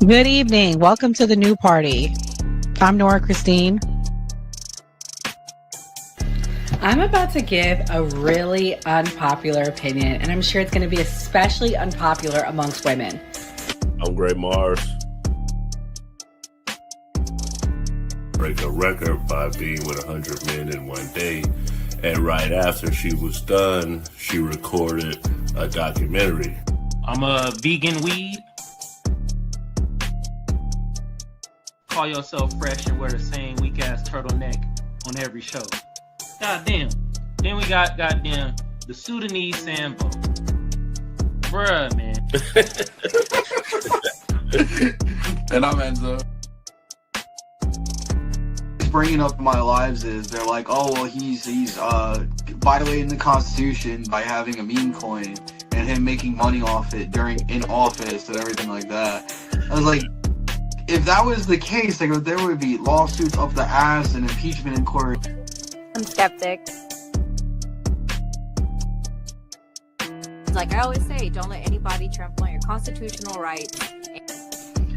Good evening. Welcome to the new party. I'm Nora Christine. I'm about to give a really unpopular opinion, and I'm sure it's going to be especially unpopular amongst women. I'm Gray Mars. Break a record by being with 100 men in one day. And right after she was done, she recorded a documentary. I'm a vegan weed. Call yourself fresh and wear the same weak ass turtleneck on every show. Goddamn. Then we got goddamn the Sudanese Sambo. Bruh, man. And I'm Enzo. Bringing up in my lives is they're like, oh well, he's violating the Constitution by having a meme coin and him making money off it in office and everything like that. I was like, if that was the case, like there would be lawsuits up the ass and impeachment in court. I'm skeptic. Like I always say, don't let anybody trample on your constitutional rights.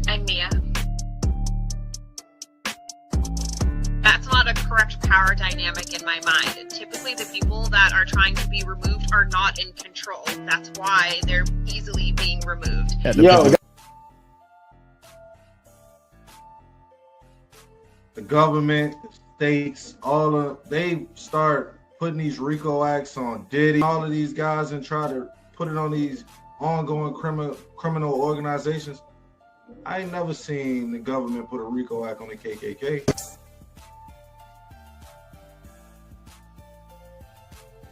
I'm Mia. That's not a correct power dynamic in my mind. Typically, the people that are trying to be removed are not in control. That's why they're easily being removed. The government, states, they start putting these RICO acts on Diddy, all of these guys, and try to put it on these ongoing criminal organizations. I ain't never seen the government put a RICO act on the KKK.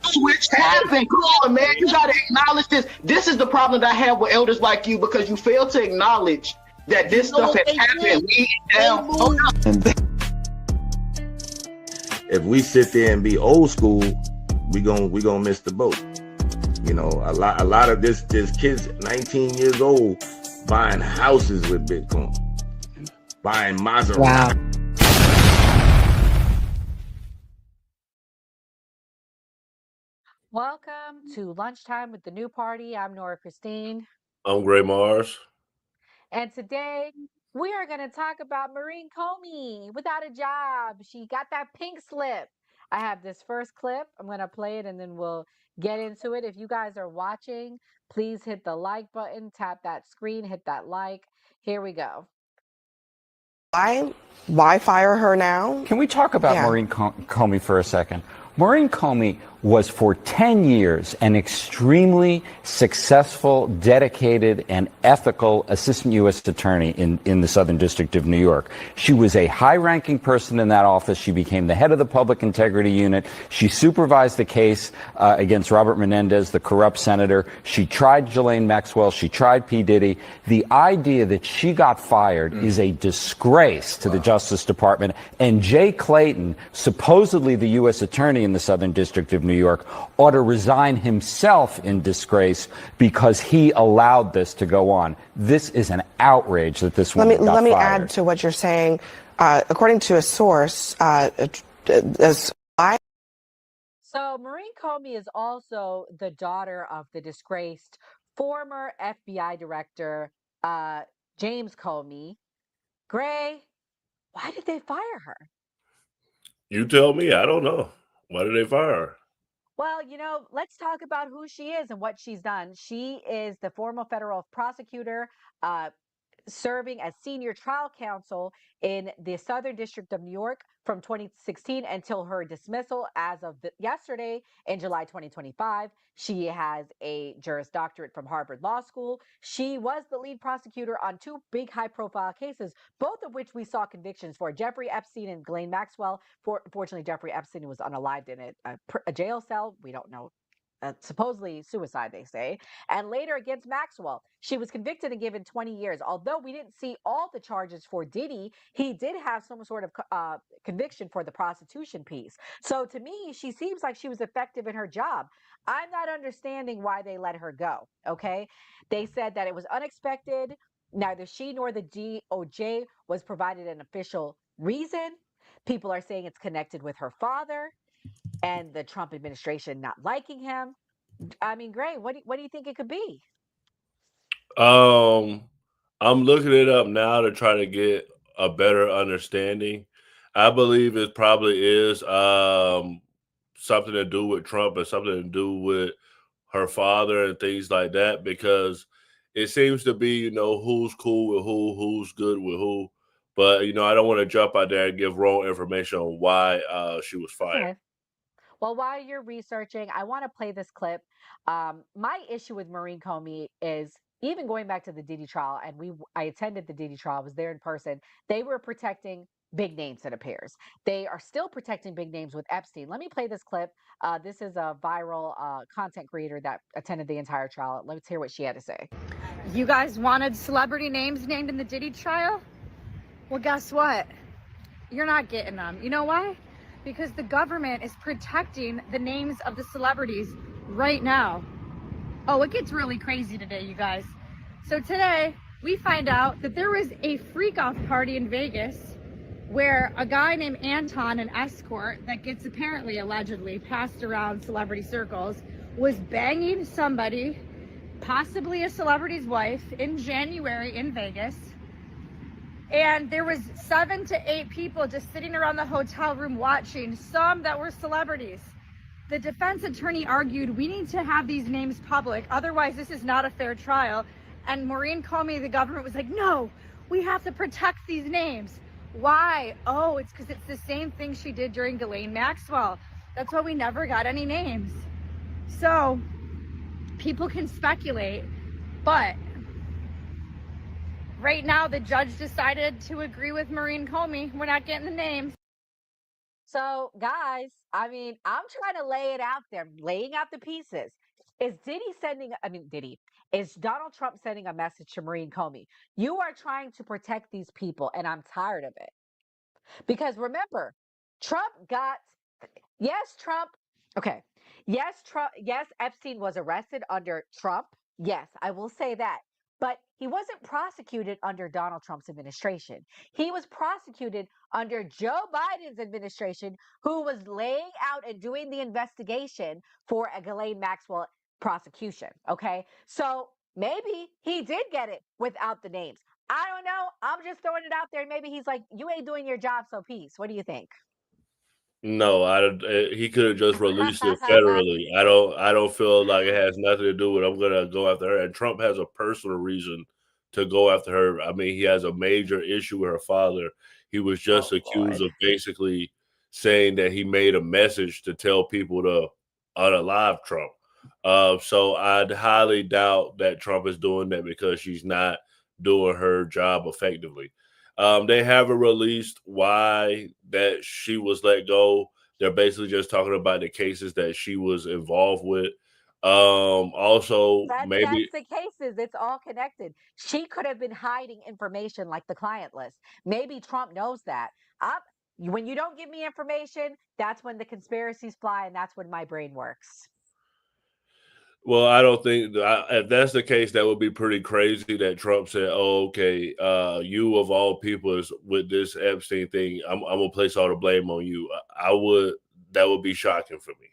Switch happened. Come on, man. You gotta acknowledge this. This is the problem that I have with elders like you, because you fail to acknowledge that this stuff has happened. We down. If we sit there and be old school, we gonna miss the boat. You know, a lot of this kids 19 years old buying houses with Bitcoin, buying Maserati. Wow. Welcome to Lunchtime with the New Party. I'm Nora Christine. I'm Gray Mars. And today we are going to talk about Maurene Comey without a job. She got that pink slip. I have this first clip. I'm going to play it and then we'll get into it. If you guys are watching, please hit the like button, tap that screen, hit that like. Here we go. Why fire her now? Can we talk about Maurene Comey for a second? Maurene Comey was for 10 years an extremely successful, dedicated, and ethical assistant U.S. attorney in the Southern District of New York. She was a high-ranking person in that office. She became the head of the Public Integrity Unit. She supervised the case against Robert Menendez, the corrupt senator. She tried Ghislaine Maxwell. She tried P. Diddy. The idea that she got fired is a disgrace to the Justice Department. And Jay Clayton, supposedly the U.S. attorney in the Southern District of New York, ought to resign himself in disgrace because he allowed this to go on. This is an outrage that this woman got fired. Let me add to what you're saying. According to a source, So Maurene Comey is also the daughter of the disgraced former FBI director, James Comey. Gray, why did they fire her? You tell me. I don't know. Why did they fire her? Well, let's talk about who she is and what she's done. She is the former federal prosecutor, serving as senior trial counsel in the Southern District of New York from 2016 until her dismissal as of yesterday in July 2025. She has a Juris Doctorate from Harvard Law School. She was the lead prosecutor on two big high-profile cases, both of which we saw convictions for: Jeffrey Epstein and Ghislaine Maxwell. Fortunately, Jeffrey Epstein was unalived in a jail cell. We don't know. Supposedly suicide, they say. And later against Maxwell, she was convicted and given 20 years. Although we didn't see all the charges for Diddy, he did have some sort of conviction for the prostitution piece. So to me, she seems like she was effective in her job. I'm not understanding why they let her go. Okay. They said that it was unexpected. Neither she nor the DOJ was provided an official reason. People are saying it's connected with her father and the Trump administration not liking him. I mean, Gray, what do you think it could be? I'm looking it up now to try to get a better understanding. I believe it probably is something to do with Trump and something to do with her father and things like that because it seems to be, who's cool with who, who's good with who. But, I don't want to jump out there and give wrong information on why she was That's fired. okay. Well, while you're researching, I want to play this clip. My issue with Maurene Comey is even going back to the Diddy trial, and I attended the Diddy trial, was there in person. They were protecting big names, it appears. They are still protecting big names with Epstein. Let me play this clip. This is a viral content creator that attended the entire trial. Let's hear what she had to say. You guys wanted celebrity names named in the Diddy trial? Well, guess what? You're not getting them. You know why? Because the government is protecting the names of the celebrities right now. Oh, it gets really crazy today, you guys. So today, we find out that there was a freak-off party in Vegas where a guy named Anton, an escort that gets apparently, allegedly, passed around celebrity circles, was banging somebody, possibly a celebrity's wife, in January in Vegas. And there was 7 to 8 people just sitting around the hotel room watching, some that were celebrities. The defense attorney argued, we need to have these names public, otherwise this is not a fair trial. And Maurene Comey, the government, was like, no, we have to protect these names. Why? Oh, it's because it's the same thing she did during Ghislaine Maxwell. That's why we never got any names. So people can speculate, but right now, the judge decided to agree with Maurene Comey. We're not getting the names. So, guys, I mean, I'm trying to lay it out there, laying out the pieces. Is Donald Trump sending a message to Maurene Comey? You are trying to protect these people, and I'm tired of it. Because remember, Trump, okay. Yes, Epstein was arrested under Trump. Yes, I will say that. But he wasn't prosecuted under Donald Trump's administration. He was prosecuted under Joe Biden's administration, who was laying out and doing the investigation for a Ghislaine Maxwell prosecution. Okay. So maybe he did get it without the names. I don't know. I'm just throwing it out there. Maybe he's like, you ain't doing your job, so peace. What do you think? No, he could have just released it federally. I don't feel like it has nothing to do with I'm gonna go after her. And Trump has a personal reason to go after her. I mean, he has a major issue with her father. He was just Oh, accused Lord. of basically saying that he made a message to tell people to unalive Trump. So I'd highly doubt that Trump is doing that because she's not doing her job effectively. They haven't released why that she was let go. They're basically just talking about the cases that she was involved with. Also, That's maybe the cases. It's all connected. She could have been hiding information like the client list. Maybe Trump knows that. Up when you don't give me information, that's when the conspiracies fly, and that's when my brain works. well, I don't think if that's the case, that would be pretty crazy that Trump said, "Oh, okay, you of all people is with this Epstein thing. I'm gonna place all the blame on you." I would that would be shocking for me.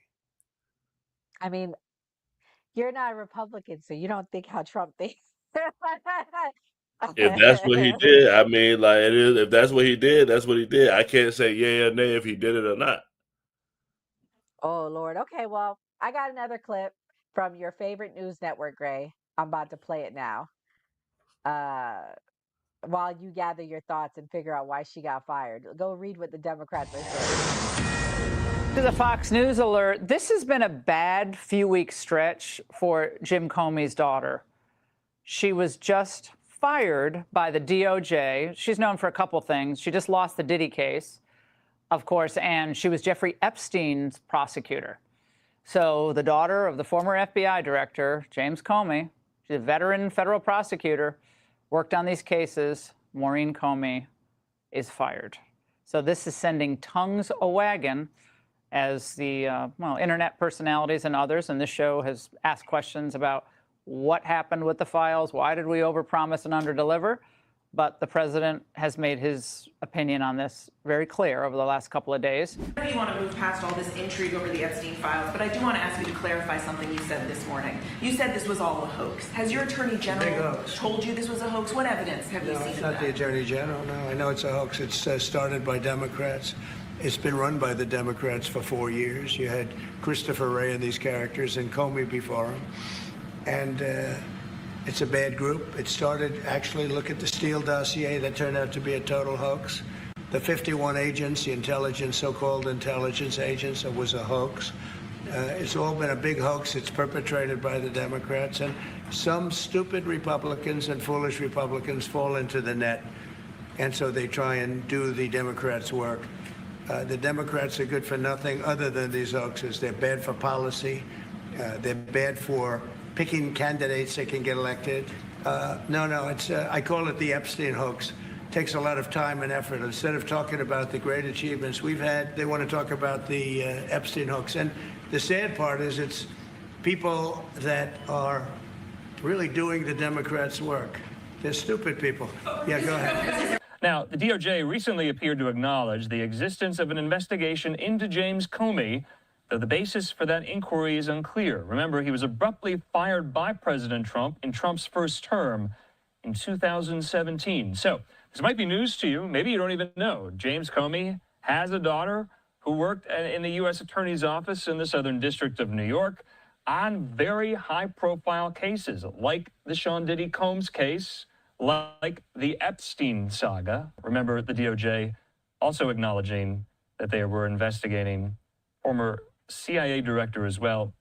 I mean, you're not a Republican, so you don't think how Trump thinks. If that's what he did, I mean, like it is. If that's what he did, that's what he did. I can't say yay or nay if he did it or not. Oh, Lord. Okay, well, I got another clip from your favorite news network, Gray. I'm about to play it now. Uh, while you gather your thoughts and figure out why she got fired. Go read what the Democrats are saying. To the Fox News alert, this has been a bad few-week stretch for Jim Comey's daughter. She was just fired by the DOJ. She's known for a couple things. She just lost the Diddy case, of course, and she was Jeffrey Epstein's prosecutor. So the daughter of the former FBI director, James Comey, she's a veteran federal prosecutor, worked on these cases. Maurene Comey is fired. So this is sending tongues a-wagging as the internet personalities and others, and this show has asked questions about what happened with the files, why did we overpromise and underdeliver? but the president has made his opinion on this very clear over the last couple of days. I know you want to move past all this intrigue over the Epstein files, but I do want to ask you to clarify something you said this morning. You said this was all a hoax. Has your attorney general told you this was a hoax? What evidence have you seen? No, it's of not that? the attorney general. No, I know it's a hoax. It's started by Democrats. It's been run by the Democrats for 4 years. You had Christopher Wray and these characters and Comey before him. And it's a bad group. It started, actually, look at the Steele dossier. That turned out to be a total hoax. The 51 agents, the intelligence, so-called intelligence agents, it was a hoax. It's all been a big hoax. It's perpetrated by the Democrats. And some stupid Republicans and foolish Republicans fall into the net. And so they try and do the Democrats' work. The Democrats are good for nothing other than these hoaxes. They're bad for policy. They're bad for picking candidates that can get elected. It's I call it the Epstein hoax. It takes a lot of time and effort. Instead of talking about the great achievements we've had, they want to talk about the Epstein hoax. And the sad part is it's people that are really doing the Democrats' work. They're stupid people. Yeah, go ahead. Now, the DOJ recently appeared to acknowledge the existence of an investigation into James Comey, though the basis for that inquiry is unclear. Remember, he was abruptly fired by President Trump in Trump's first term in 2017. So this might be news to you. Maybe you don't even know. James Comey has a daughter who worked in the U.S. Attorney's Office in the Southern District of New York on very high-profile cases, like the Sean Diddy Combs case, like the Epstein saga. Remember, the DOJ also acknowledging that they were investigating former CIA director as well,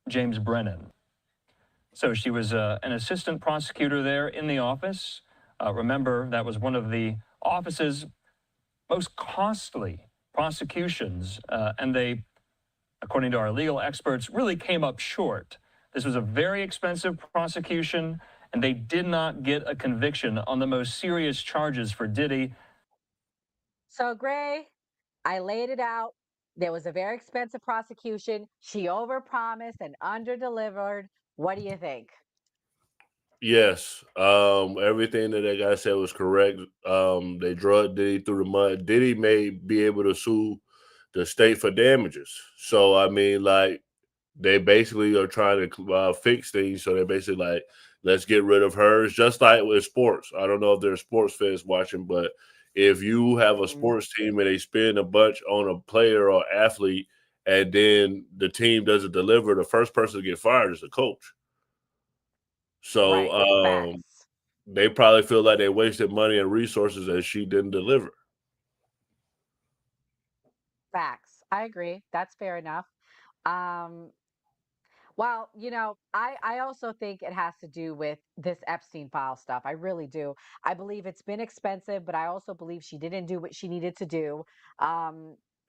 James Brennan. So she was an assistant prosecutor there in the office. Remember, that was one of the office's most costly prosecutions, and they, according to our legal experts, really came up short. This was a very expensive prosecution, and they did not get a conviction on the most serious charges for Diddy. So, Gray, I laid it out. There was a very expensive prosecution. She overpromised and underdelivered. What do you think? Yes, everything that guy said was correct. They drug Diddy through the mud. Diddy may be able to sue the state for damages. So, I mean, like, they basically are trying to fix things. So they're basically like, let's get rid of her. It's just like with sports. I don't know if there's sports fans watching, but if you have a sports team and they spend a bunch on a player or athlete and then the team doesn't deliver, the first person to get fired is the coach. So they probably feel like they wasted money and resources and she didn't deliver. Facts. I agree. That's fair enough. Well, I also think it has to do with this Epstein file stuff. I really do. I believe it's been expensive, but I also believe she didn't do what she needed to do.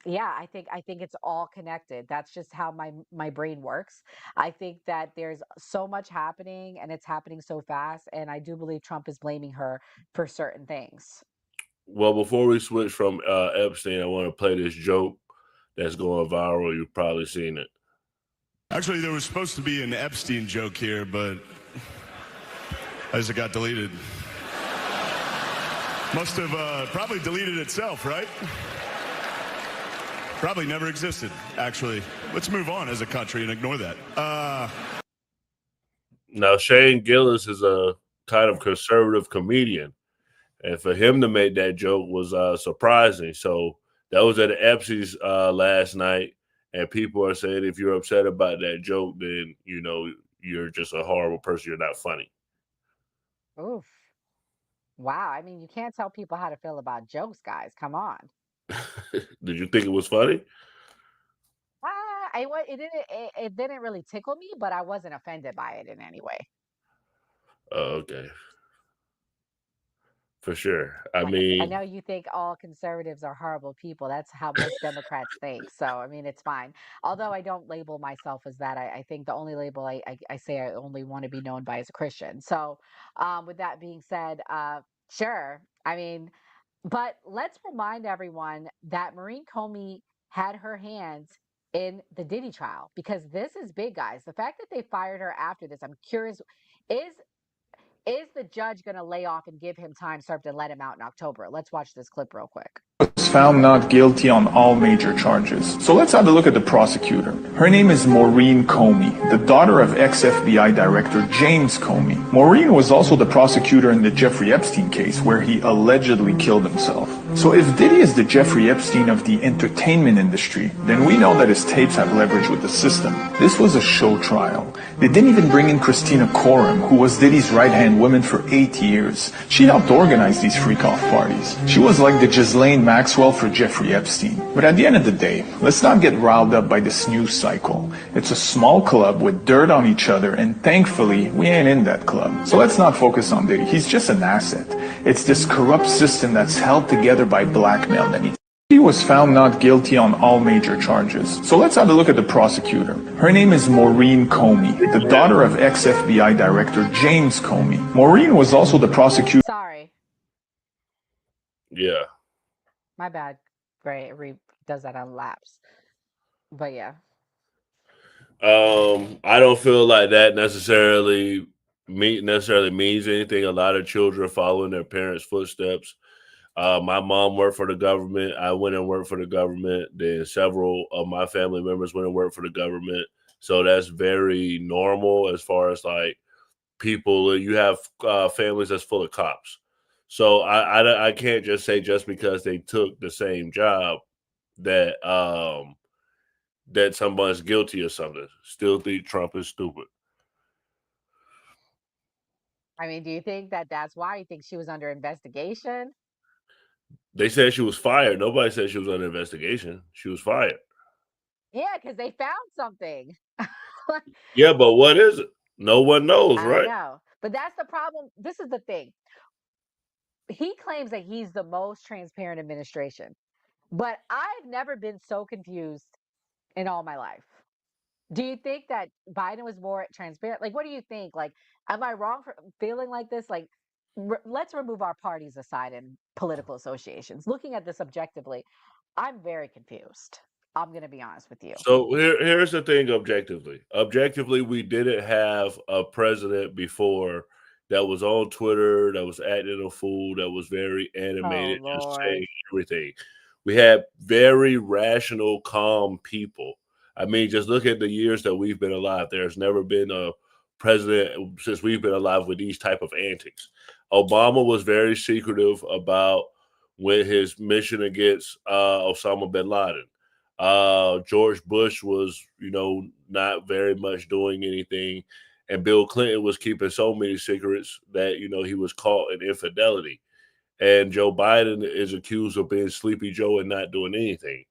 Yeah, I think it's all connected. That's just how my brain works. I think that there's so much happening and it's happening so fast, and I do believe Trump is blaming her for certain things. Well, before we switch from Epstein, I want to play this joke that's going viral. You've probably seen it. Actually, there was supposed to be an Epstein joke here, but as it got deleted. Must have probably deleted itself, right? Probably never existed, actually. Let's move on as a country and ignore that. Now, Shane Gillis is a kind of conservative comedian, and for him to make that joke was surprising. So that was at Epstein's last night. And people are saying if you're upset about that joke, then, you're just a horrible person. You're not funny. Oof. Wow. I mean, you can't tell people how to feel about jokes, guys. Come on. Did you think it was funny? It didn't really tickle me, but I wasn't offended by it in any way. Oh, okay. For sure. I I mean, know you think all conservatives are horrible people. That's how most Democrats think. So, I mean, it's fine. Although I don't label myself as that. I think the only label I say I only want to be known by is a Christian. So, with that being said, sure. I mean, but let's remind everyone that Maurene Comey had her hands in the Diddy trial, because this is big, guys. The fact that they fired her after this, I'm curious, Is the judge going to lay off and give him time served and let him out in October? Let's watch this clip real quick. Was found not guilty on all major charges. So let's have a look at the prosecutor. Her name is Maurene Comey, the daughter of ex-FBI Director James Comey. Maurene was also the prosecutor in the Jeffrey Epstein case, where he allegedly killed himself. So if Diddy is the Jeffrey Epstein of the entertainment industry, then we know that his tapes have leverage with the system. This was a show trial. They didn't even bring in Christina Coram, who was Diddy's right-hand woman for 8 years. She helped organize these freak-off parties. She was like the Ghislaine Maxwell for Jeffrey Epstein. But at the end of the day, let's not get riled up by this news cycle. It's a small club with dirt on each other, and thankfully, we ain't in that club. So let's not focus on Diddy. He's just an asset. It's this corrupt system that's held together by blackmail that he was found not guilty on all major charges. So let's have a look at the prosecutor. Her name is Maurene Comey, the daughter of ex-FBI Director James Comey. Maurene was also the prosecutor. Sorry, Yeah. my bad. Great, does that on laps. But yeah. I don't feel like that necessarily means anything. A lot of children following their parents' footsteps. My mom worked for the government. I went and worked for the government. Then several of my family members went and worked for the government. So that's very normal as far as like people. You have families that's full of cops. So I can't just say just because they took the same job that that someone's guilty of something. Still think Trump is stupid. I mean, do you think that that's why you think she was under investigation? They said she was fired. Nobody said she was under investigation. She was fired. Yeah, because they found something. Yeah, but what is it? No one knows, I right? know. But that's the problem. This is the thing. He claims that he's the most transparent administration, but I've never been so confused in all my life. Do you think that Biden was more transparent? Like, what do you think? Like, am I wrong for feeling like this? Like, let's remove our parties aside and political associations. Looking at this objectively, I'm very confused. I'm going to be honest with you. So here's the thing objectively. Objectively, we didn't have a president before that was on Twitter, that was acting a fool, that was very animated, just saying everything. We had very rational, calm people. I mean, just look at the years that we've been alive. There's never been a president since we've been alive with these type of antics. Obama was very secretive about when his mission against Osama bin Laden. George Bush was, not very much doing anything. And Bill Clinton was keeping so many secrets that, he was caught in infidelity. And Joe Biden is accused of being Sleepy Joe and not doing anything.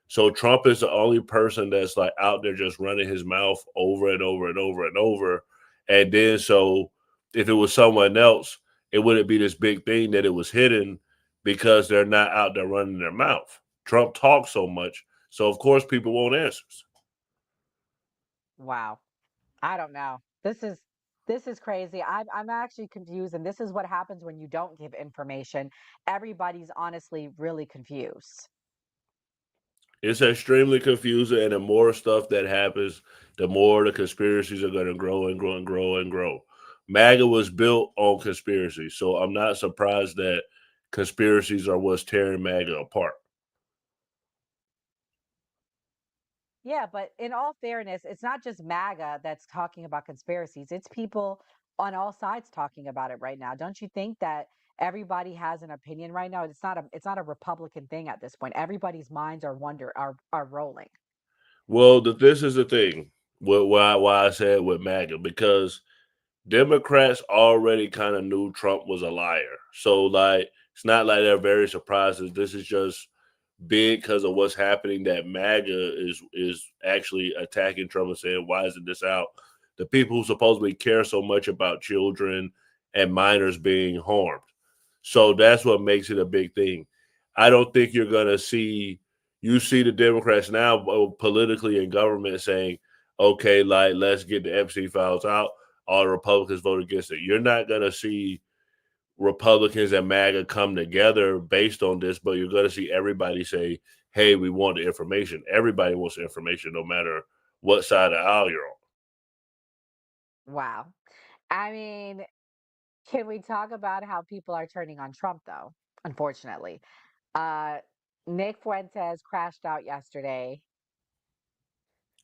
So Trump is the only person that's like out there just running his mouth over and over and over and over. And then so if it was someone else, it wouldn't be this big thing that it was hidden because they're not out there running their mouth. Trump talks so much. So of course people want answers. Wow. I don't know. This is crazy. I'm actually confused, and this is what happens when you don't give information. Everybody's honestly really confused. It's extremely confusing, and the more stuff that happens, the more the conspiracies are going to grow and grow and grow and grow. MAGA was built on conspiracies, so I'm not surprised that conspiracies are what's tearing MAGA apart. Yeah, but in all fairness, it's not just MAGA that's talking about conspiracies. It's people on all sides talking about it right now. Don't you think that everybody has an opinion right now? It's not a Republican thing at this point. Everybody's minds are rolling. Well, this is the thing. Why I said with MAGA, because Democrats already kind of knew Trump was a liar. So like it's not like they're very surprised. This is just big because of what's happening, that MAGA is actually attacking Trump and saying, why isn't this out? The people who supposedly care so much about children and minors being harmed. So that's what makes it a big thing. I don't think you're going to see the Democrats now politically in government saying, okay, like, let's get the Epstein files out. All the Republicans vote against it. You're not going to see Republicans and MAGA come together based on this, but you're going to see everybody say, hey, we want the information. Everybody wants the information, no matter what side of the aisle you're on. Wow. I mean, Can we talk about how people are turning on Trump, though? Unfortunately, uh, Nick Fuentes crashed out yesterday.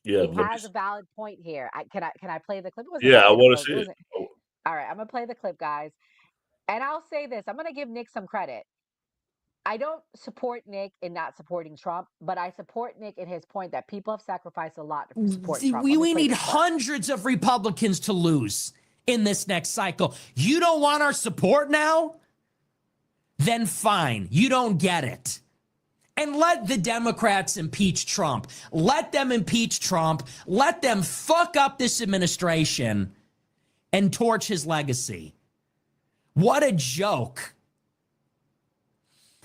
Yeah, He let me. has a valid point here. Can I play the clip? It wasn't Yeah, I bad. want to It see it. wasn't. All right, I'm gonna play the clip, guys. And I'll say this: I'm gonna give Nick some credit. I don't support Nick in not supporting Trump, but I support Nick in his point that people have sacrificed a lot to support Trump. We need hundreds of Republicans to lose in this next cycle. You don't want our support now? Then fine. You don't get it. And let the Democrats impeach Trump. Let them impeach Trump. Let them fuck up this administration and torch his legacy. What a joke.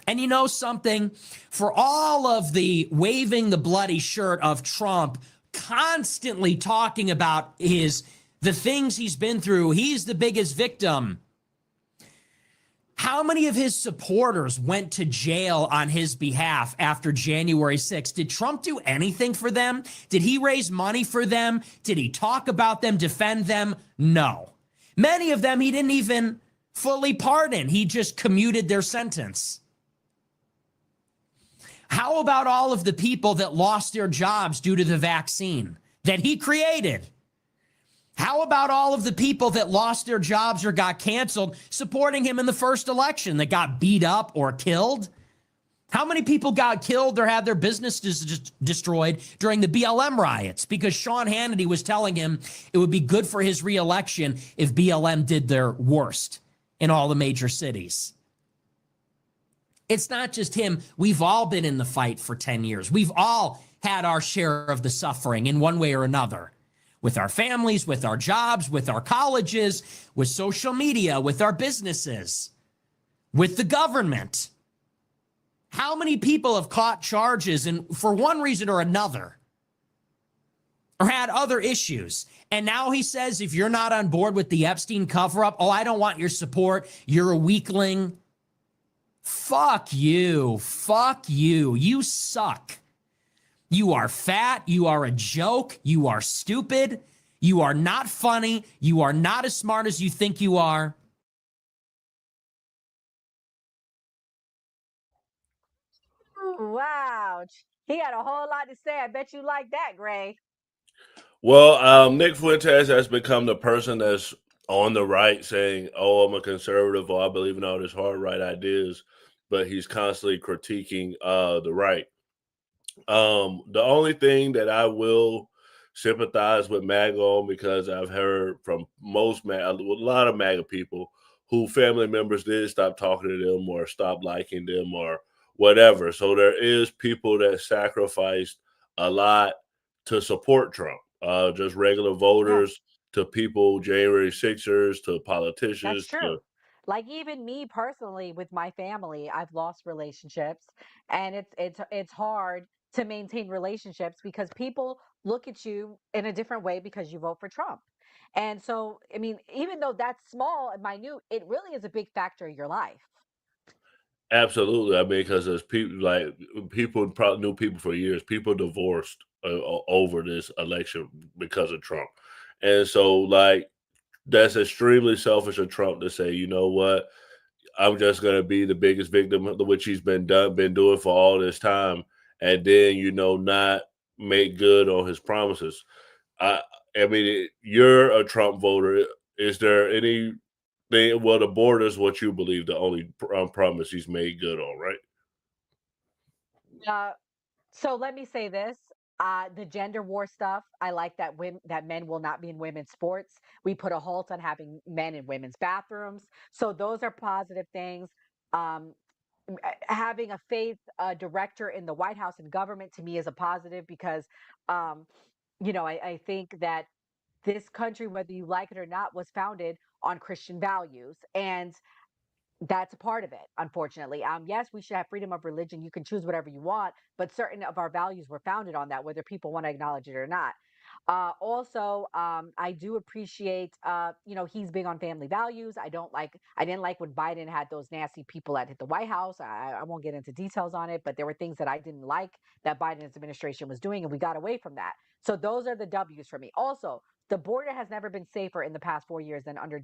And you know something? For all of the waving the bloody shirt of Trump, constantly talking about the things he's been through, he's the biggest victim. How many of his supporters went to jail on his behalf after January 6th? Did Trump do anything for them? Did he raise money for them? Did he talk about them, defend them? No. Many of them he didn't even fully pardon. He just commuted their sentence. How about all of the people that lost their jobs due to the vaccine that he created? How about all of the people that lost their jobs or got canceled supporting him in the first election that got beat up or killed? How many people got killed or had their businesses destroyed during the BLM riots because Sean Hannity was telling him it would be good for his reelection if BLM did their worst in all the major cities? It's not just him. We've all been in the fight for 10 years. We've all had our share of the suffering in one way or another, with our families, with our jobs, with our colleges, with social media, with our businesses, with the government. How many people have caught charges and for one reason or another, or had other issues? And now he says, if you're not on board with the Epstein cover-up, oh, I don't want your support. You're a weakling. Fuck you. Fuck you. You suck. You are fat. You are a joke. You are stupid. You are not funny. You are not as smart as you think you are. Wow. He had a whole lot to say. I bet you like that, Gray. Well, Nick Fuentes has become the person that's on the right saying, oh, I'm a conservative, or I believe in all this hard right ideas, but he's constantly critiquing the right. The only thing that I will sympathize with MAGA on, because I've heard from a lot of MAGA people who family members did stop talking to them or stop liking them or whatever. So there is people that sacrificed a lot to support Trump. Just regular voters to people, January 6ers to politicians. That's true. Like even me personally with my family, I've lost relationships, and it's hard to maintain relationships because people look at you in a different way because you vote for Trump. And so, I mean, even though that's small and minute, it really is a big factor in your life. Absolutely. I mean, because there's people probably knew people for years. People divorced over this election because of Trump, and so that's extremely selfish of Trump to say, you know what, I'm just going to be the biggest victim, which he's been doing for all this time, and then not make good on his promises. I mean, you're a Trump voter. Is there any? Well, the border is what you believe the only promise he's made good on, right? So let me say this. The gender war stuff, I like that that men will not be in women's sports. We put a halt on having men in women's bathrooms. So those are positive things. Um, Having a faith director in the White House and government to me is a positive because, um, I think that this country, whether you like it or not, was founded on Christian values. And that's a part of it, unfortunately. Yes, we should have freedom of religion. You can choose whatever you want, but certain of our values were founded on that, whether people want to acknowledge it or not. Also, I do appreciate, he's big on family values. I didn't like when Biden had those nasty people at the White House. I won't get into details on it, but there were things that I didn't like that Biden's administration was doing, and we got away from that. So those are the W's for me. Also, The border has never been safer in the past 4 years than under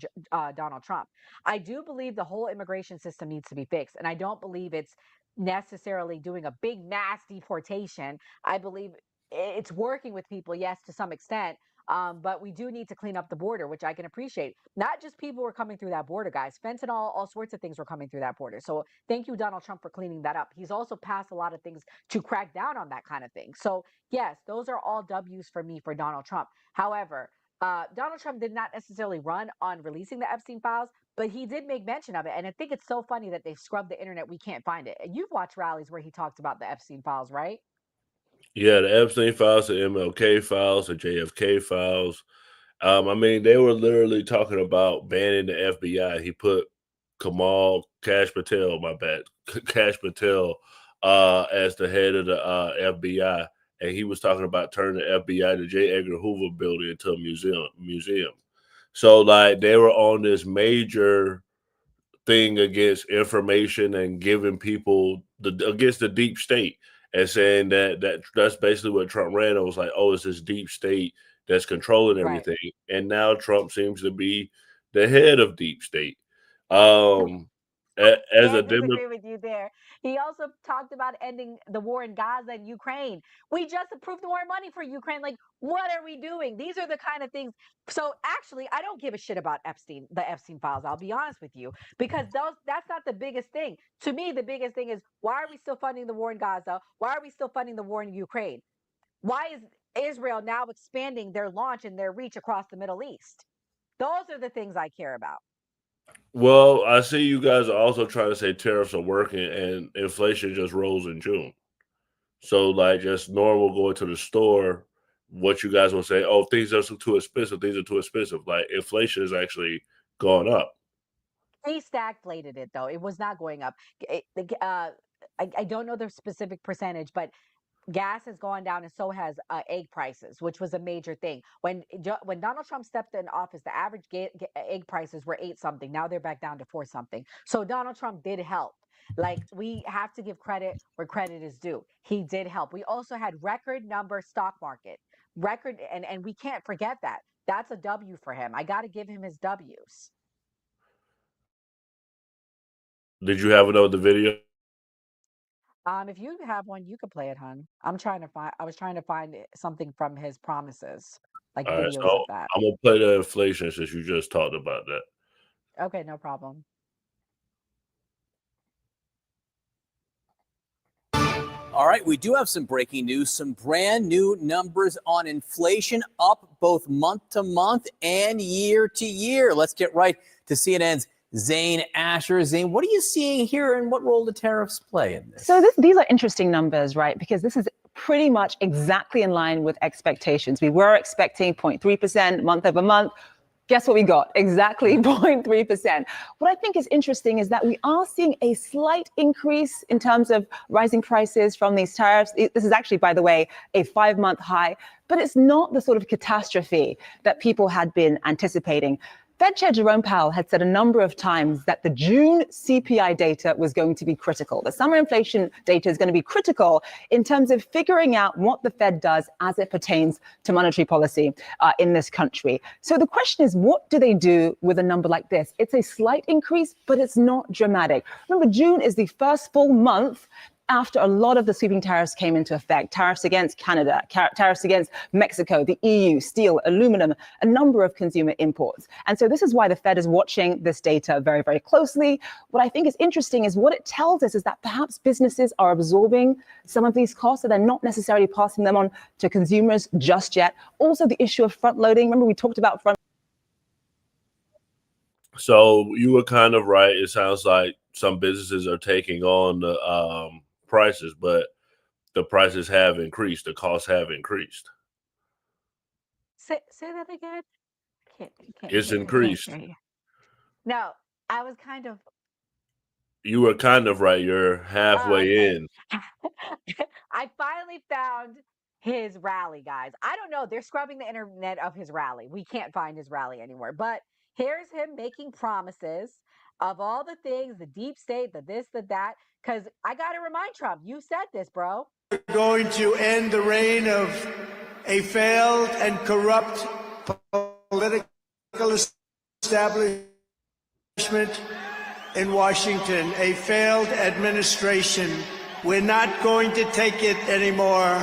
Donald Trump. I do believe the whole immigration system needs to be fixed, and I don't believe it's necessarily doing a big mass deportation. I believe it's working with people, yes, to some extent, but we do need to clean up the border, which I can appreciate. Not just people were coming through that border, guys. Fentanyl, all sorts of things were coming through that border. So thank you, Donald Trump, for cleaning that up. He's also passed a lot of things to crack down on that kind of thing. So yes, those are all W's for me for Donald Trump. However, Donald Trump did not necessarily run on releasing the Epstein files, but he did make mention of it. And I think it's so funny that they scrubbed the internet. We can't find it. And you've watched rallies where he talked about the Epstein files, right? Yeah, the Epstein files, the MLK files, the JFK files. I mean, they were literally talking about banning the FBI. He put Cash Patel as the head of the FBI, and he was talking about turning the FBI, the J. Edgar Hoover building, into a museum. So, like, they were on this major thing against information and giving people against the deep state, and saying that's basically what Trump ran on. Was like, oh, it's this deep state that's controlling everything. Right. And now Trump seems to be the head of deep state. As I disagree with you there. He also talked about ending the war in Gaza and Ukraine. We just approved more money for Ukraine. Like, what are we doing? These are the kind of things. So actually, I don't give a shit about the Epstein files. I'll be honest with you, because that's not the biggest thing. To me, the biggest thing is, why are we still funding the war in Gaza? Why are we still funding the war in Ukraine? Why is Israel now expanding their launch and their reach across the Middle East? Those are the things I care about. Well, I see you guys are also trying to say tariffs are working and inflation just rose in June. So, like, just normal going to the store, what you guys will say, oh, things are too expensive. Things are too expensive. Like, inflation is actually gone up. He stagflated it, though. It was not going up. I don't know the specific percentage, but gas has gone down, and so has egg prices, which was a major thing. When Donald Trump stepped in office, the average egg prices were 8 something. Now they're back down to 4 something. So Donald Trump did help. Like, we have to give credit where credit is due. He did help. We also had record number stock market, and we can't forget that. That's a W for him. I got to give him his W's. Did you have another video? If you have one, you could play it, hon. I was trying to find something from his promises, like All videos right, so of that. I'm gonna play the inflation since you just talked about that. Okay, no problem. All right, we do have some breaking news, some brand new numbers on inflation, up both month to month and year to year. Let's get right to CNN's Zane Asher. Zane, what are you seeing here, and what role do tariffs play in this? So these are interesting numbers, right? Because this is pretty much exactly in line with expectations. We were expecting 0.3% month over month. Guess what we got? Exactly 0.3%. What I think is interesting is that we are seeing a slight increase in terms of rising prices from these tariffs. This is actually, by the way, a 5-month high, but it's not the sort of catastrophe that people had been anticipating. Fed Chair Jerome Powell had said a number of times that the June CPI data was going to be critical. The summer inflation data is going to be critical in terms of figuring out what the Fed does as it pertains to monetary policy in this country. So the question is, what do they do with a number like this? It's a slight increase, but it's not dramatic. Remember, June is the first full month after a lot of the sweeping tariffs came into effect. Tariffs against Canada, tariffs against Mexico, the EU, steel, aluminum, a number of consumer imports. And so this is why the Fed is watching this data very, very closely. What I think is interesting is what it tells us is that perhaps businesses are absorbing some of these costs, so they're not necessarily passing them on to consumers just yet. Also, the issue of front loading. Remember, we talked about front. So you were kind of right. It sounds like some businesses are taking on the prices, but the prices have increased. The costs have increased. Say that again. It's increased. No, I was kind of. You were kind of right. You're halfway in. I finally found his rally, guys. I don't know. They're scrubbing the internet of his rally. We can't find his rally anymore. But here's him making promises of all the things, the deep state, the this, the that. Because I got to remind Trump, you said this, bro. We're going to end the reign of a failed and corrupt political establishment in Washington, a failed administration. We're not going to take it anymore.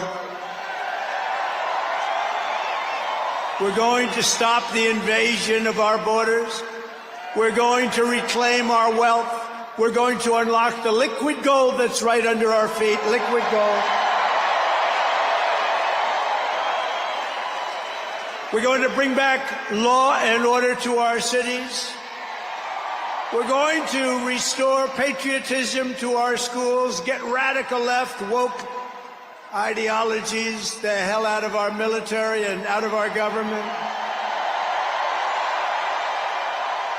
We're going to stop the invasion of our borders. We're going to reclaim our wealth. We're going to unlock the liquid gold that's right under our feet, liquid gold. We're going to bring back law and order to our cities. We're going to restore patriotism to our schools, get radical left, woke ideologies the hell out of our military and out of our government.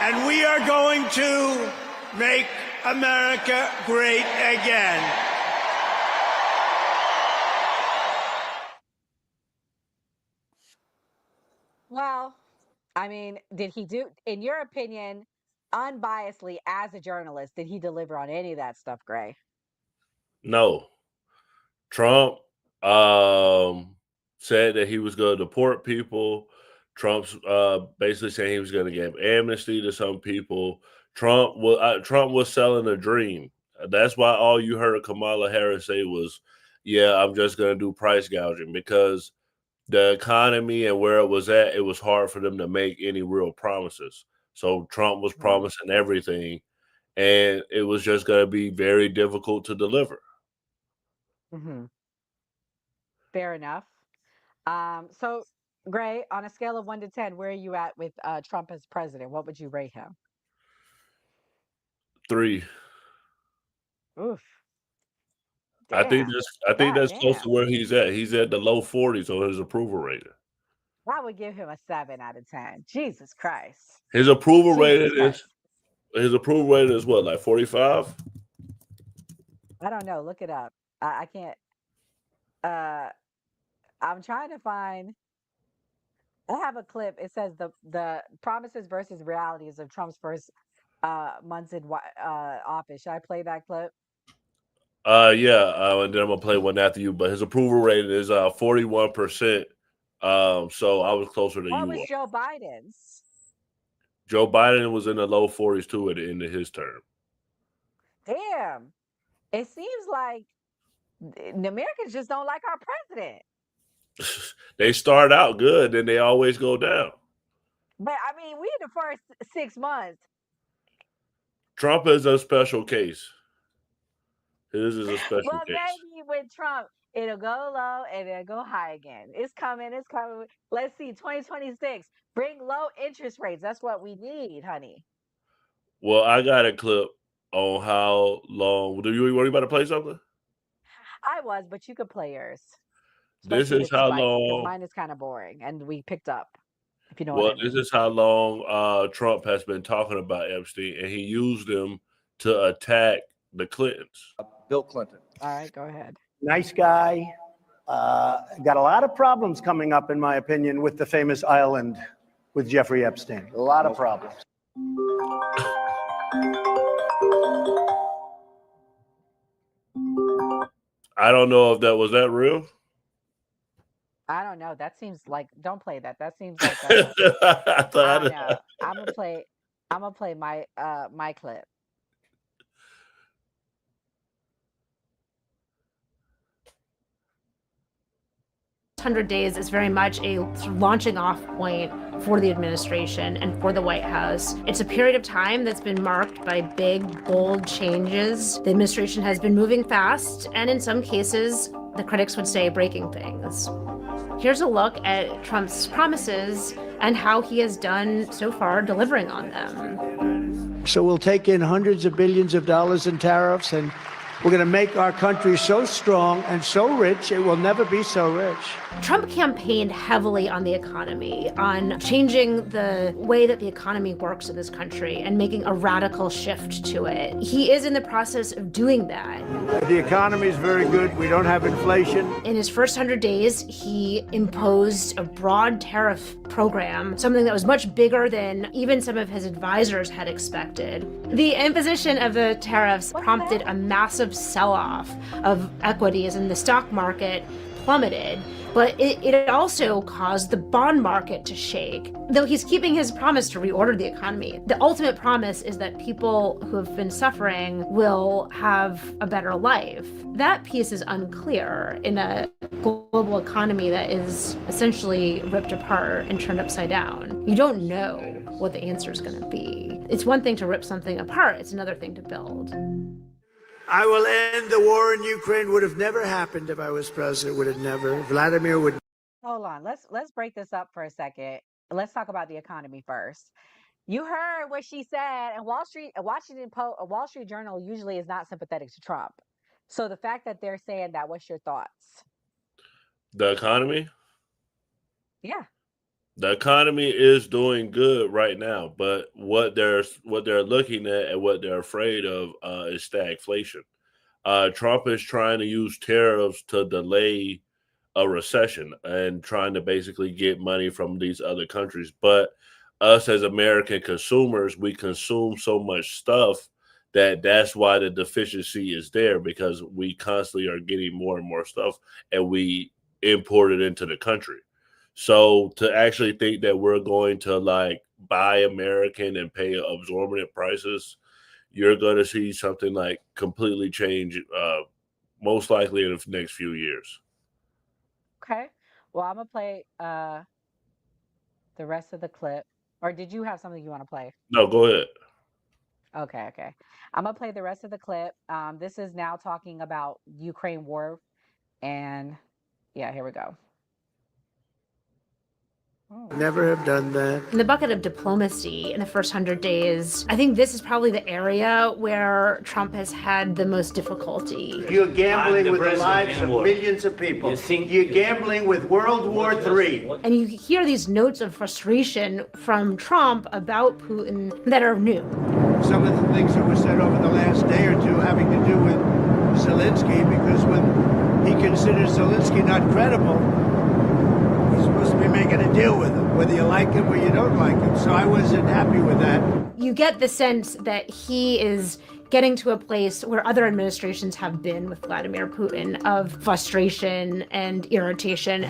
And we are going to make America great again. Well, I mean, did he do, in your opinion, unbiasedly as a journalist, did he deliver on any of that stuff, Gray? No. Trump said that he was going to deport people. Trump's basically saying he was going to give amnesty to some people. Trump was selling a dream. That's why all you heard Kamala Harris say was, yeah, I'm just going to do price gouging, because the economy and where it was at, it was hard for them to make any real promises. So Trump was promising everything, and it was just going to be very difficult to deliver. Mm-hmm. Fair enough. So, Gray, on a scale of 1 to 10, where are you at with Trump as president? What would you rate him? 3. Oof. I think that's close to where he's at. He's at the low 40s on his approval rating. I would give him a 7 out of 10. Jesus Christ. His approval rating is what, like 45? I don't know. Look it up. I can't. I'm trying to find. I have a clip. It says the promises versus realities of Trump's first months in office. Should I play that clip? Yeah, and then I'm gonna play one after you. But his approval rating is 41%. So I was closer to you. What was Joe Biden's? Joe Biden was in the low 40s too at the end of his term. Damn, it seems like the Americans just don't like our president. They start out good, then they always go down. But I mean, we in the first 6 months. Trump is a special case. His is a special Well, case. maybe with Trump, it'll go low and it'll go high again. It's coming. It's coming. Let's see, 2026. Bring low interest rates. That's what we need, honey. Well, I got a clip on how long. Were you about to play something? I was, but you could play yours. This is how long. Mine is kind of boring, and we picked up. If you know what I mean. This is how long Trump has been talking about Epstein, and he used them to attack the Clintons. Bill Clinton. All right, go ahead. Nice guy. Got a lot of problems coming up, in my opinion, with the famous island with Jeffrey Epstein. A lot of problems. I don't know if that was real. I don't know. That seems like, don't play that. That seems like I don't know. I'm gonna play my my clip. "100 days is very much a launching off point for the administration and for the White House. It's a period of time that's been marked by big, bold changes. The administration has been moving fast, and in some cases, the critics would say breaking things. Here's a look at Trump's promises and how he has done so far delivering on them. So we'll take in hundreds of billions of dollars in tariffs, and we're going to make our country so strong and so rich, it will never be so rich. Trump campaigned heavily on the economy, on changing the way that the economy works in this country and making a radical shift to it. He is in the process of doing that. The economy is very good. We don't have inflation. In his first 100 days, he imposed a broad tariff program, something that was much bigger than even some of his advisors had expected. The imposition of the tariffs prompted a massive sell-off of equities, and the stock market plummeted. But it also caused the bond market to shake. Though he's keeping his promise to reorder the economy, the ultimate promise is that people who have been suffering will have a better life. That piece is unclear in a global economy that is essentially ripped apart and turned upside down. You don't know what the answer is going to be. It's one thing to rip something apart, it's another thing to build. I will end the war in Ukraine. Would have never happened if I was president. Would have never. Vladimir would. Hold on. Let's break this up for a second. Let's talk about the economy first. You heard what she said, and Wall Street Journal usually is not sympathetic to Trump. So the fact that they're saying that, what's your thoughts? The economy? Yeah. The economy is doing good right now, but what they're looking at and what they're afraid of is stagflation. Trump is trying to use tariffs to delay a recession and trying to basically get money from these other countries. But us as American consumers, we consume so much stuff that's why the deficiency is there, because we constantly are getting more and more stuff and we import it into the country. So to actually think that we're going to like buy American and pay exorbitant prices, you're going to see something like completely change, most likely in the next few years. Okay. Well, I'm gonna play the rest of the clip. Or did you have something you want to play? No, go ahead. Okay. I'm gonna play the rest of the clip. This is now talking about Ukraine war, and yeah, here we go. Never have done that. In the bucket of diplomacy in the first 100 days, I think this is probably the area where Trump has had the most difficulty. You're gambling with the lives of millions of people. You're gambling with World War III. And you hear these notes of frustration from Trump about Putin that are new. Some of the things that were said over the last day or two having to do with Zelensky, because when he considers Zelensky not credible, he's supposed to be making a deal with him, whether you like him or you don't like him. So I wasn't happy with that. You get the sense that he is getting to a place where other administrations have been with Vladimir Putin, of frustration and irritation.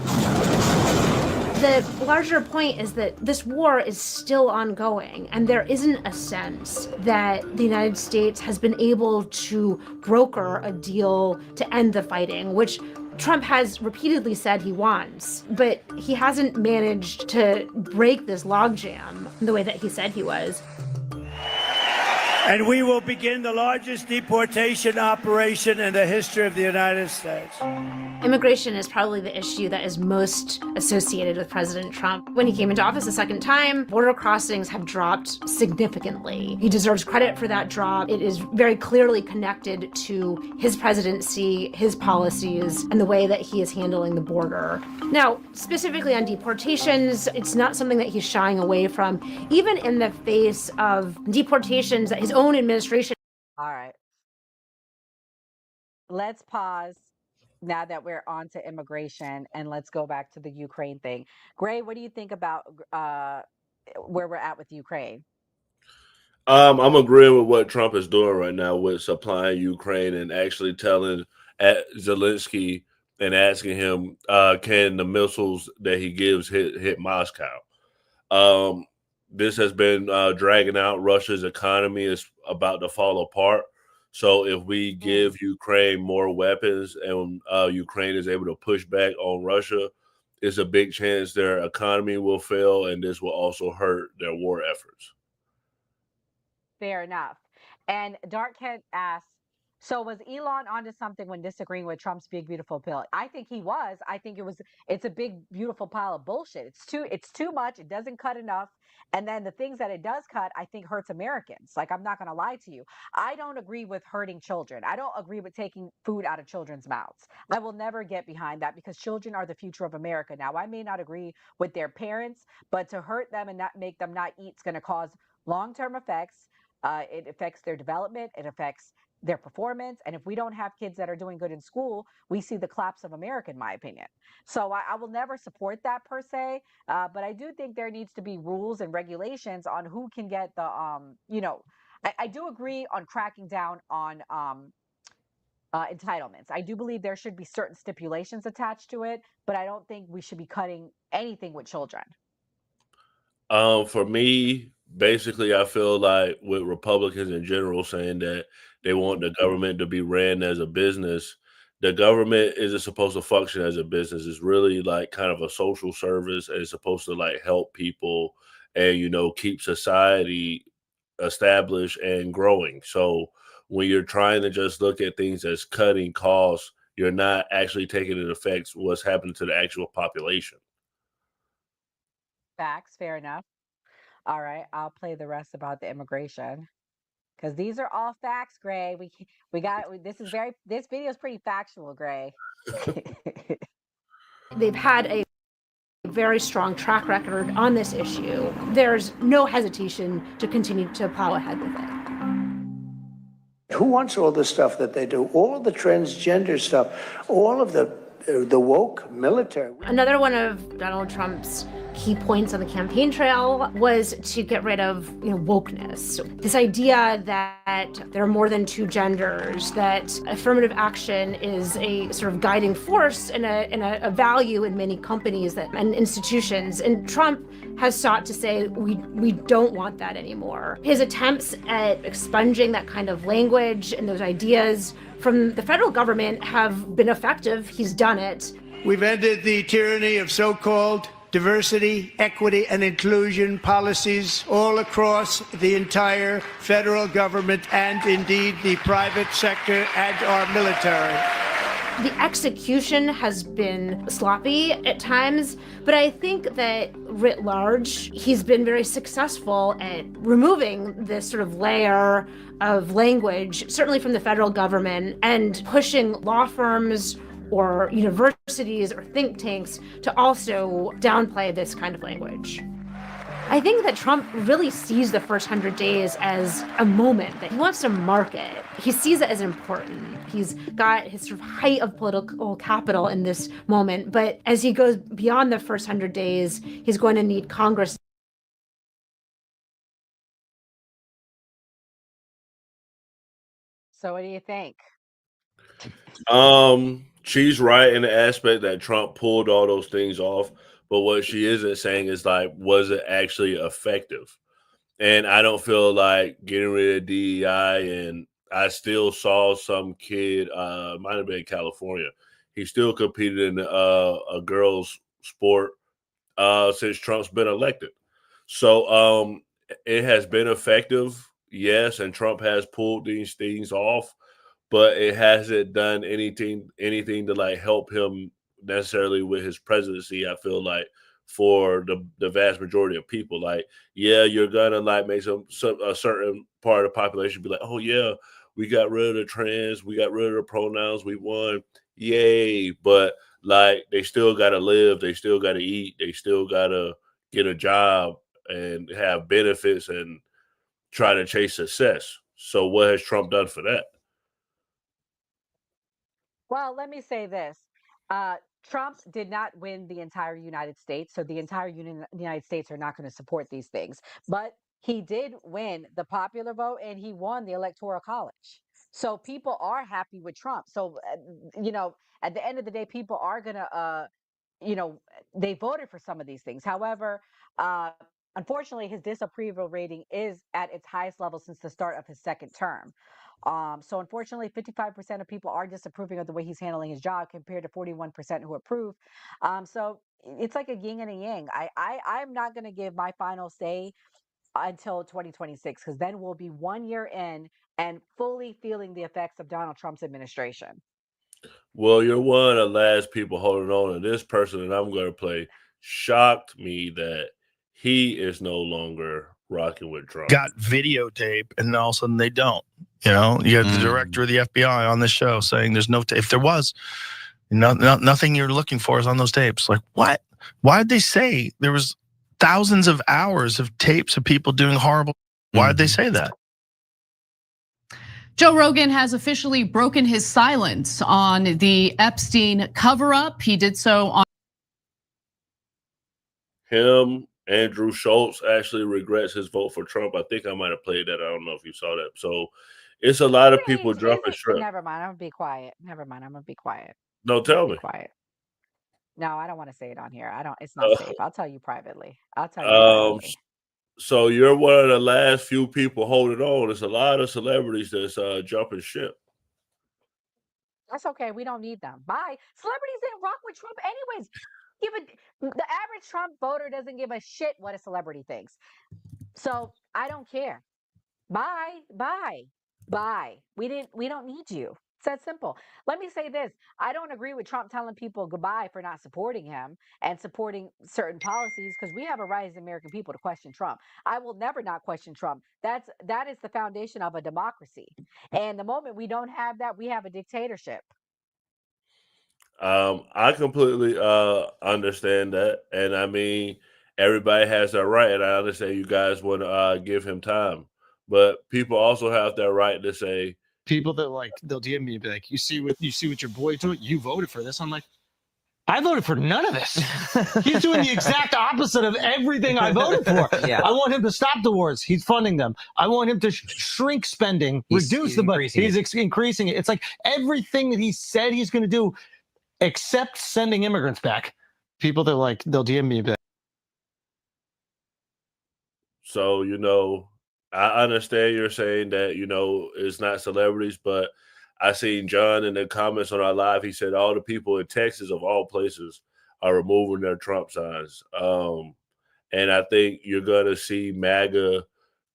The larger point is that this war is still ongoing, and there isn't a sense that the United States has been able to broker a deal to end the fighting, which Trump has repeatedly said he wants, but he hasn't managed to break this logjam the way that he said he was. And we will begin the largest deportation operation in the history of the United States. Immigration is probably the issue that is most associated with President Trump. When he came into office a second time, border crossings have dropped significantly. He deserves credit for that drop. It is very clearly connected to his presidency, his policies, and the way that he is handling the border. Now, specifically on deportations, it's not something that he's shying away from, even in the face of deportations that his own administration. All right. Let's pause now that we're on to immigration, and let's go back to the Ukraine thing. Gray, what do you think about where we're at with Ukraine? I'm agreeing with what Trump is doing right now with supplying Ukraine and actually telling Zelensky and asking him, can the missiles that he gives hit Moscow? This has been dragging out. Russia's economy is about to fall apart. So if we give Ukraine more weapons and Ukraine is able to push back on Russia, it's a big chance their economy will fail, and this will also hurt their war efforts. Fair enough. And Darkhead asks, so was Elon onto something when disagreeing with Trump's big beautiful bill? I think he was. I think it's a big beautiful pile of bullshit. It's too much. It doesn't cut enough. And then the things that it does cut, I think hurts Americans. Like, I'm not going to lie to you. I don't agree with hurting children. I don't agree with taking food out of children's mouths. I will never get behind that, because children are the future of America. Now, I may not agree with their parents, but to hurt them and not make them not eat is going to cause long-term effects. It affects their development. It affects their performance. And if we don't have kids that are doing good in school, we see the collapse of America, in my opinion. So I will never support that per se. But I do think there needs to be rules and regulations on who can get the, I do agree on cracking down on entitlements. I do believe there should be certain stipulations attached to it, but I don't think we should be cutting anything with children. For me, basically, I feel like with Republicans in general saying that they want the government to be ran as a business, the government isn't supposed to function as a business. It's really like kind of a social service, and it's supposed to like help people and, you know, keep society established and growing. So when you're trying to just look at things as cutting costs, you're not actually taking into effect what's happening to the actual population. Facts, fair enough. All right, I'll play the rest about the immigration because these are all facts, Gray. This video is pretty factual, Gray. They've had a very strong track record on this issue. There's no hesitation to continue to plow ahead with it. Who wants all the stuff that they do? All the transgender stuff, all of the woke military. Another one of Donald Trump's key points on the campaign trail was to get rid of wokeness. This idea that there are more than two genders, that affirmative action is a sort of guiding force and a value in many companies and institutions. And Trump has sought to say we don't want that anymore. His attempts at expunging that kind of language and those ideas from the federal government have been effective. He's done it. We've ended the tyranny of so-called diversity, equity, and inclusion policies all across the entire federal government and indeed the private sector and our military. The execution has been sloppy at times, but I think that writ large, he's been very successful at removing this sort of layer of language, certainly from the federal government, and pushing law firms or universities or think tanks to also downplay this kind of language. I think that Trump really sees the first 100 days as a moment that he wants to market. He sees it as important. He's got his sort of height of political capital in this moment, but as he goes beyond the first 100 days, he's going to need Congress. So what do you think? She's right in the aspect that Trump pulled all those things off, but what she isn't saying is like, was it actually effective? And I don't feel like getting rid of DEI. And I still saw some kid, might have been in California. He still competed in a girls' sport since Trump's been elected. So it has been effective, yes, and Trump has pulled these things off, but it hasn't done anything to like help him necessarily with his presidency. I feel like for the vast majority of people, like, yeah, you're gonna like make a certain part of the population be like, oh yeah, we got rid of the trans, we got rid of the pronouns, we won, yay! But like, they still gotta live, they still gotta eat, they still gotta get a job and have benefits and try to chase success. So what has Trump done for that? Well, let me say this. Trump did not win the entire United States, so the entire United States are not going to support these things. But he did win the popular vote, and he won the Electoral College. So people are happy with Trump. So, at the end of the day, people are going to, they voted for some of these things. However, unfortunately, his disapproval rating is at its highest level since the start of his second term. So unfortunately, 55% of people are disapproving of the way he's handling his job compared to 41% who approve. So it's like a yin and a yang. I'm not going to give my final say until 2026, because then we'll be 1 year in and fully feeling the effects of Donald Trump's administration. Well, you're one of the last people holding on to this person, and I'm going to play shocked me that he is no longer rocking with Trump. Got videotape, and all of a sudden they don't. You have the director of the FBI on the show saying there's no tape. If there was, nothing you're looking for is on those tapes. Like, what? Why did they say there was thousands of hours of tapes of people doing horrible? Why did they say that? Joe Rogan has officially broken his silence on the Epstein cover-up. He did so on him. Andrew Schultz actually regrets his vote for Trump. I think I might have played that. I don't know if you saw that. So It's a lot of people jumping ship. Never mind. I'm gonna be quiet. Never mind. I'm gonna be quiet. No, tell Be me. quiet. No, I don't want to say it on here. I don't. It's not safe. I'll tell you privately. I'll tell you privately. So you're one of the last few people holding on. There's a lot of celebrities that's jumping ship. That's okay. We don't need them. Bye. Celebrities didn't rock with Trump anyways. The average Trump voter doesn't give a shit what a celebrity thinks. So I don't care. Bye. Bye. Bye. We don't need you. It's that simple. Let me say this. I don't agree with Trump telling people goodbye for not supporting him and supporting certain policies, because we have a right as American people to question Trump. I will never not question Trump. That is the foundation of a democracy. And the moment we don't have that, we have a dictatorship. I completely understand that. And I mean, everybody has their right. And I understand you guys want to give him time. But people also have their right to say, people that like they'll DM me and be like, you see what your boy doing? You voted for this. I'm like, I voted for none of this. He's doing the exact opposite of everything I voted for. Yeah. I want him to stop the wars. He's funding them. I want him to shrink spending, reduce the budget. He's increasing it. It's like everything that he said he's going to do, except sending immigrants back. People that like they'll DM me a bit. so, I understand you're saying that, it's not celebrities, but I seen John in the comments on our live. He said all the people in Texas, of all places, are removing their Trump signs. And I think you're going to see MAGA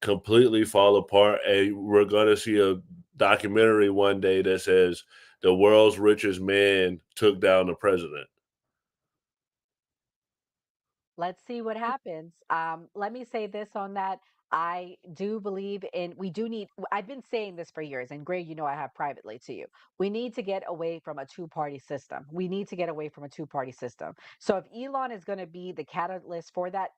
completely fall apart. And we're going to see a documentary one day that says the world's richest man took down the president. Let's see what happens. Let me say this on that. I do believe I've been saying this for years, and Greg, I have privately to you. We need to get away from a two-party system. So if Elon is going to be the catalyst for that,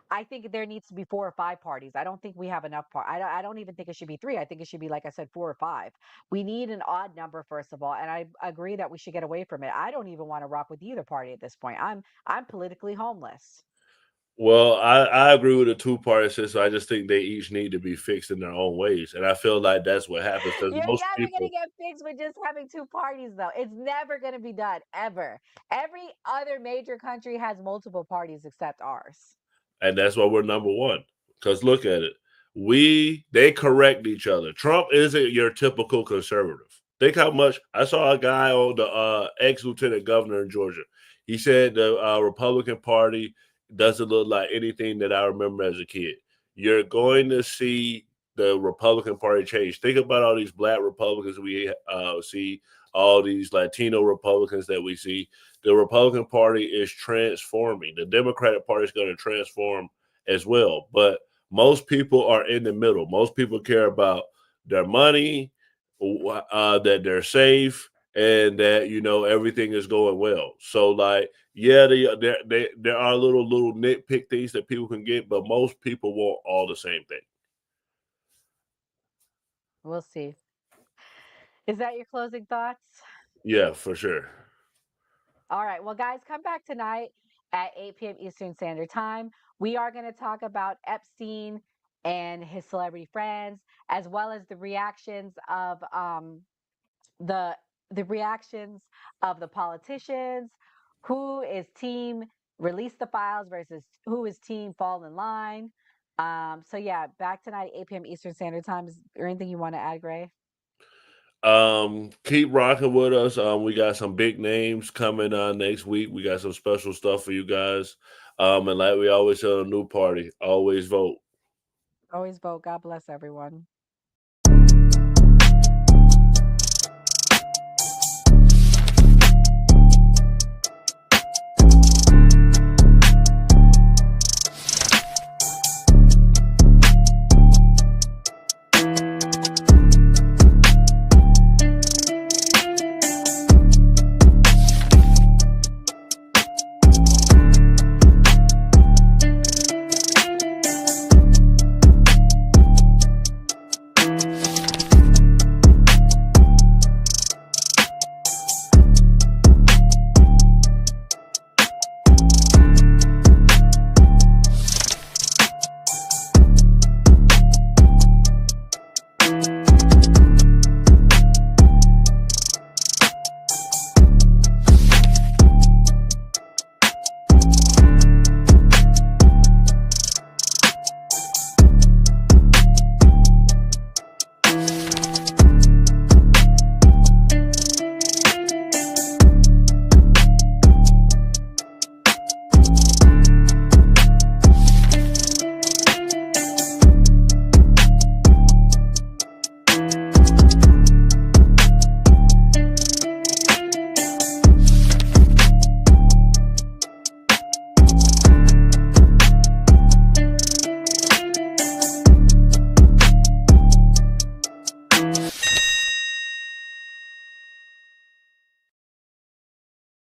I think there needs to be 4 or 5 parties. I don't think we have enough. I don't even think it should be 3. I think it should be, like I said, 4 or 5. We need an odd number, first of all, and I agree that we should get away from it. I don't even want to rock with either party at this point. I'm politically homeless. Well, I agree with the two-party system. I just think they each need to be fixed in their own ways. And I feel like that's what happens. Because You're most never people, going to get fixed with just having 2 parties, though. It's never going to be done, ever. Every other major country has multiple parties except ours. and that's why we're number one. Because look at it. They correct each other. Trump isn't your typical conservative. Think how much I saw a guy on the ex-lieutenant governor in Georgia. He said the Republican Party doesn't look like anything that I remember as a kid. You're going to see the Republican Party change. Think about all these Black Republicans we see, all these Latino Republicans that we see. The Republican Party is transforming. The Democratic Party is going to transform as well. But most people are in the middle. Most people care about their money, that they're safe, and that everything is going well. So there are little nitpick things that people can get, but most people want all the same thing. We'll see. Is that your closing thoughts? Yeah, for sure. All right. Well, guys, come back tonight at 8 p.m. Eastern Standard Time. We are going to talk about Epstein and his celebrity friends, as well as the reactions of the reactions of the politicians. Who is team release the files versus who is team fall in line? So yeah, back tonight, 8 p.m. Eastern Standard Time. Is there anything you want to add, Gray? Keep rocking with us. We got some big names coming next week. We got some special stuff for you guys. And like we always say on a new party, always vote. Always vote. God bless everyone.